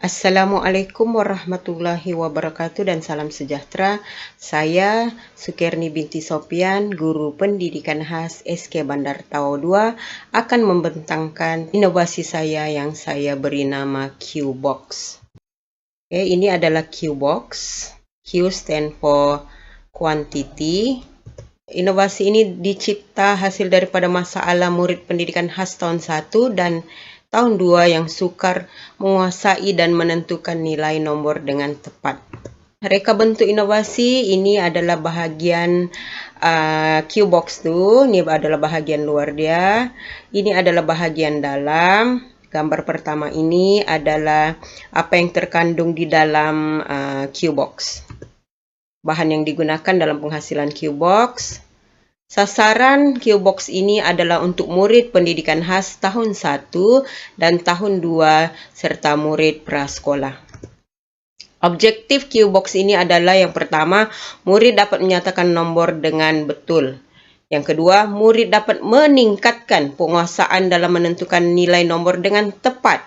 Assalamualaikum warahmatullahi wabarakatuh dan salam sejahtera. Saya Sukerni binti Sopian, guru pendidikan khas SK Bandar Tawau II, akan membentangkan inovasi saya yang saya beri nama Q-Box. Oke, ini adalah Q-Box. Q stand for quantity. Inovasi ini dicipta hasil daripada masalah murid pendidikan khas tahun 1 dan tahun 2 yang sukar menguasai dan menentukan nilai nomor dengan tepat. Reka bentuk inovasi ini adalah bahagian Q-Box tu. Ini adalah bahagian luar dia. Ini adalah bahagian dalam. Gambar pertama ini adalah apa yang terkandung di dalam Q-Box. Bahan yang digunakan dalam penghasilan Q-Box. Sasaran Q-Box ini adalah untuk murid pendidikan khas tahun 1 dan tahun 2 serta murid prasekolah. Objektif Q-Box ini adalah yang pertama, murid dapat menyatakan nomor dengan betul. Yang kedua, murid dapat meningkatkan penguasaan dalam menentukan nilai nomor dengan tepat.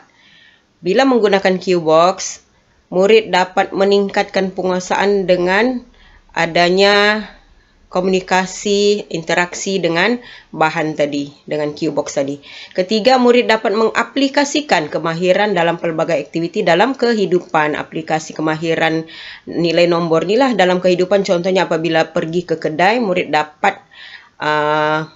Bila menggunakan Q-Box, murid dapat meningkatkan penguasaan dengan adanya komunikasi, interaksi dengan bahan tadi, dengan Q-Box tadi. Ketiga, murid dapat mengaplikasikan kemahiran dalam pelbagai aktiviti dalam kehidupan. Aplikasi kemahiran nilai nombor inilah dalam kehidupan. Contohnya apabila pergi ke kedai, murid dapat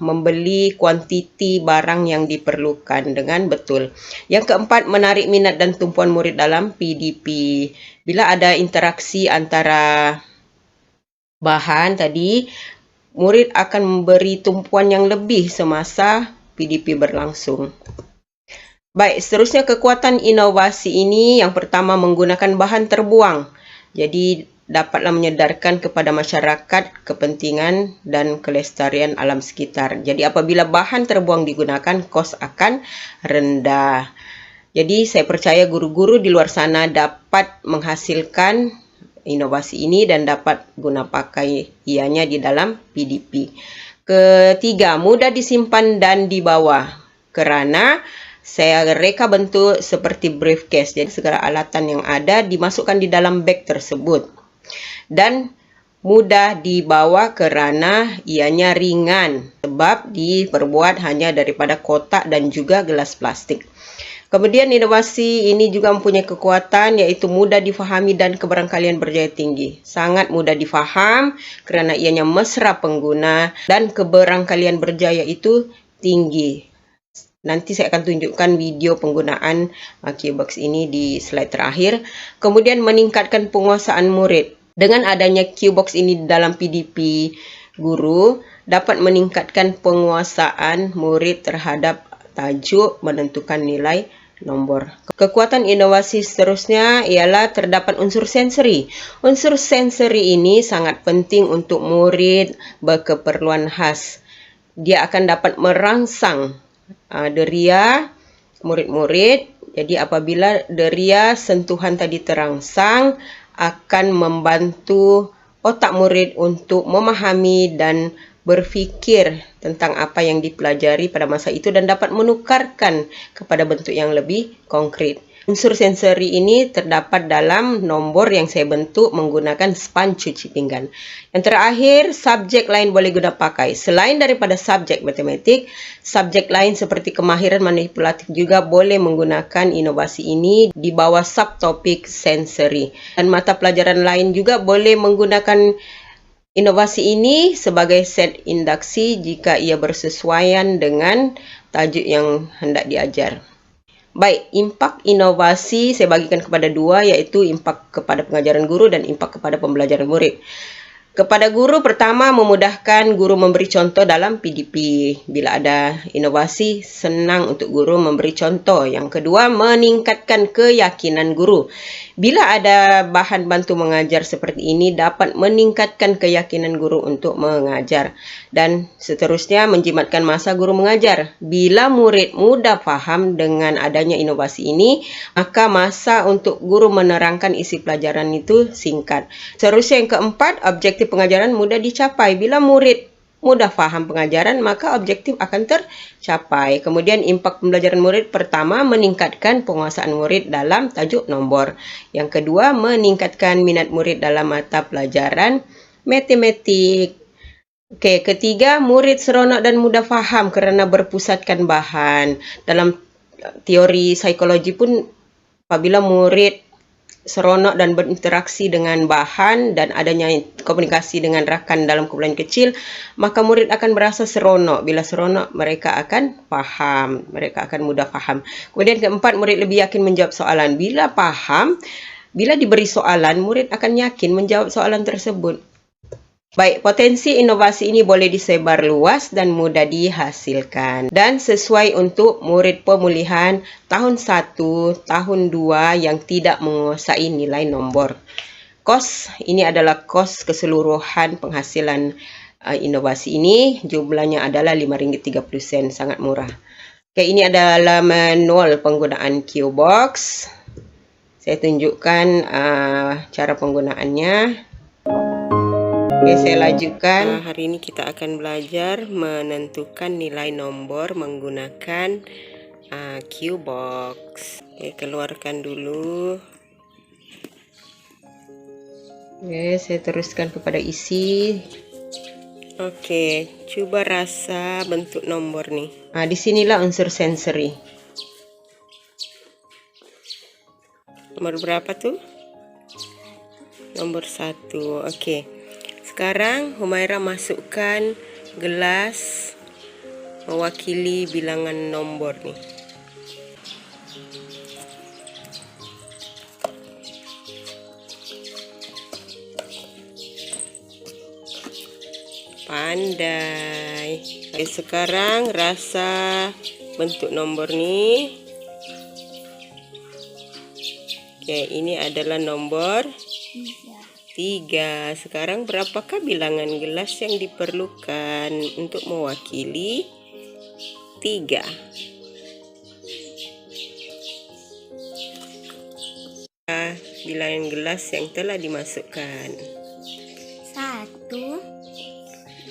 membeli kuantiti barang yang diperlukan dengan betul. Yang keempat, menarik minat dan tumpuan murid dalam PDP. Bila ada interaksi antara bahan tadi, murid akan memberi tumpuan yang lebih semasa PDP berlangsung. Baik, seterusnya kekuatan inovasi ini yang pertama menggunakan bahan terbuang. Jadi dapatlah menyedarkan kepada masyarakat kepentingan dan kelestarian alam sekitar. Jadi apabila bahan terbuang digunakan, kos akan rendah. Jadi saya percaya guru-guru di luar sana dapat menghasilkan inovasi ini dan dapat guna pakai ianya di dalam PDP. Ketiga, mudah disimpan dan dibawa kerana saya reka bentuk seperti briefcase. Jadi segala alatan yang ada dimasukkan di dalam beg tersebut. Dan mudah dibawa kerana ianya ringan sebab diperbuat hanya daripada kotak dan juga gelas plastik. Kemudian inovasi ini juga mempunyai kekuatan iaitu mudah difahami dan kebarangkalian berjaya tinggi. Sangat mudah difaham kerana ianya mesra pengguna dan kebarangkalian berjaya itu tinggi. Nanti saya akan tunjukkan video penggunaan Q-Box ini di slide terakhir. Kemudian meningkatkan penguasaan murid. Dengan adanya Q-Box ini dalam PDP, guru dapat meningkatkan penguasaan murid terhadap tajuk menentukan nilai nombor. Kekuatan inovasi seterusnya ialah terdapat unsur sensori. Unsur sensori ini sangat penting untuk murid berkeperluan khas. Dia akan dapat merangsang deria murid-murid. Jadi apabila deria sentuhan tadi terangsang, akan membantu otak murid untuk memahami dan berfikir tentang apa yang dipelajari pada masa itu dan dapat menukarkan kepada bentuk yang lebih konkret. Unsur sensori ini terdapat dalam nombor yang saya bentuk menggunakan sponge cuci pinggan. Yang terakhir, subjek lain boleh guna pakai. Selain daripada subjek matematik, subjek lain seperti kemahiran manipulatif juga boleh menggunakan inovasi ini di bawah subtopik sensory. Dan mata pelajaran lain juga boleh menggunakan inovasi ini sebagai set induksi jika ia bersesuaian dengan tajuk yang hendak diajar. Baik, impak inovasi saya bagikan kepada dua, iaitu impak kepada pengajaran guru dan impak kepada pembelajaran murid. Kepada guru, pertama memudahkan guru memberi contoh dalam PDP. Bila ada inovasi, senang untuk guru memberi contoh. Yang kedua, meningkatkan keyakinan guru. Bila ada bahan bantu mengajar seperti ini, dapat meningkatkan keyakinan guru untuk mengajar. Dan seterusnya, menjimatkan masa guru mengajar. Bila murid mudah faham dengan adanya inovasi ini, maka masa untuk guru menerangkan isi pelajaran itu singkat. Seterusnya yang keempat, objektif pengajaran mudah dicapai. Bila murid mudah faham pengajaran, maka objektif akan tercapai. Kemudian impak pembelajaran murid pertama, meningkatkan penguasaan murid dalam tajuk nombor. Yang kedua, meningkatkan minat murid dalam mata pelajaran matematik. Oke, ketiga, murid seronok dan mudah faham kerana berpusatkan bahan. Dalam teori psikologi pun, apabila murid seronok dan berinteraksi dengan bahan dan adanya komunikasi dengan rakan dalam kumpulan kecil, maka murid akan merasa seronok. Bila seronok, mereka akan faham, mereka akan mudah faham. Kemudian keempat, murid lebih yakin menjawab soalan. Bila diberi soalan, murid akan yakin menjawab soalan tersebut. Baik, potensi inovasi ini boleh disebar luas dan mudah dihasilkan. Dan sesuai untuk murid pemulihan tahun 1, tahun 2 yang tidak menguasai nilai nombor. Kos, ini adalah kos keseluruhan penghasilan inovasi ini. Jumlahnya adalah RM5.30, sangat murah. Oke, ini adalah manual penggunaan QBox. Saya tunjukkan cara penggunaannya. Oke, saya lanjutkan. Hari ini kita akan belajar menentukan nilai nombor menggunakan QBox. Oke, keluarkan dulu. Oke, saya teruskan kepada isi. Oke, coba rasa bentuk nomor nih. Disinilah unsur sensory. Nomor berapa tuh? Nomor 1. Oke. Sekarang Humaira masukkan gelas mewakili bilangan nombor nih. Pandai. Oke, sekarang rasa bentuk nomor nih. Oke, ini adalah nomor 3. Sekarang berapakah bilangan gelas yang diperlukan untuk mewakili 3? Bilangan gelas yang telah dimasukkan. 1, 2,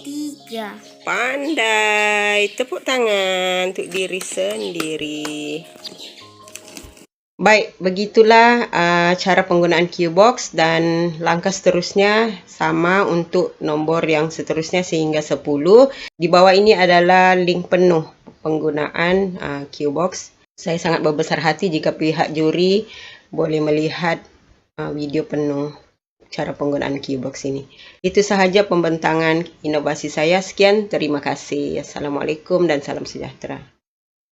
3. Pandai. Tepuk tangan untuk diri sendiri. Baik, begitulah cara penggunaan QBox, dan langkah seterusnya sama untuk nombor yang seterusnya sehingga 10. Di bawah ini adalah link penuh penggunaan QBox. Saya sangat berbesar hati jika pihak juri boleh melihat video penuh cara penggunaan QBox ini. Itu sahaja pembentangan inovasi saya. Sekian, terima kasih. Assalamualaikum dan salam sejahtera.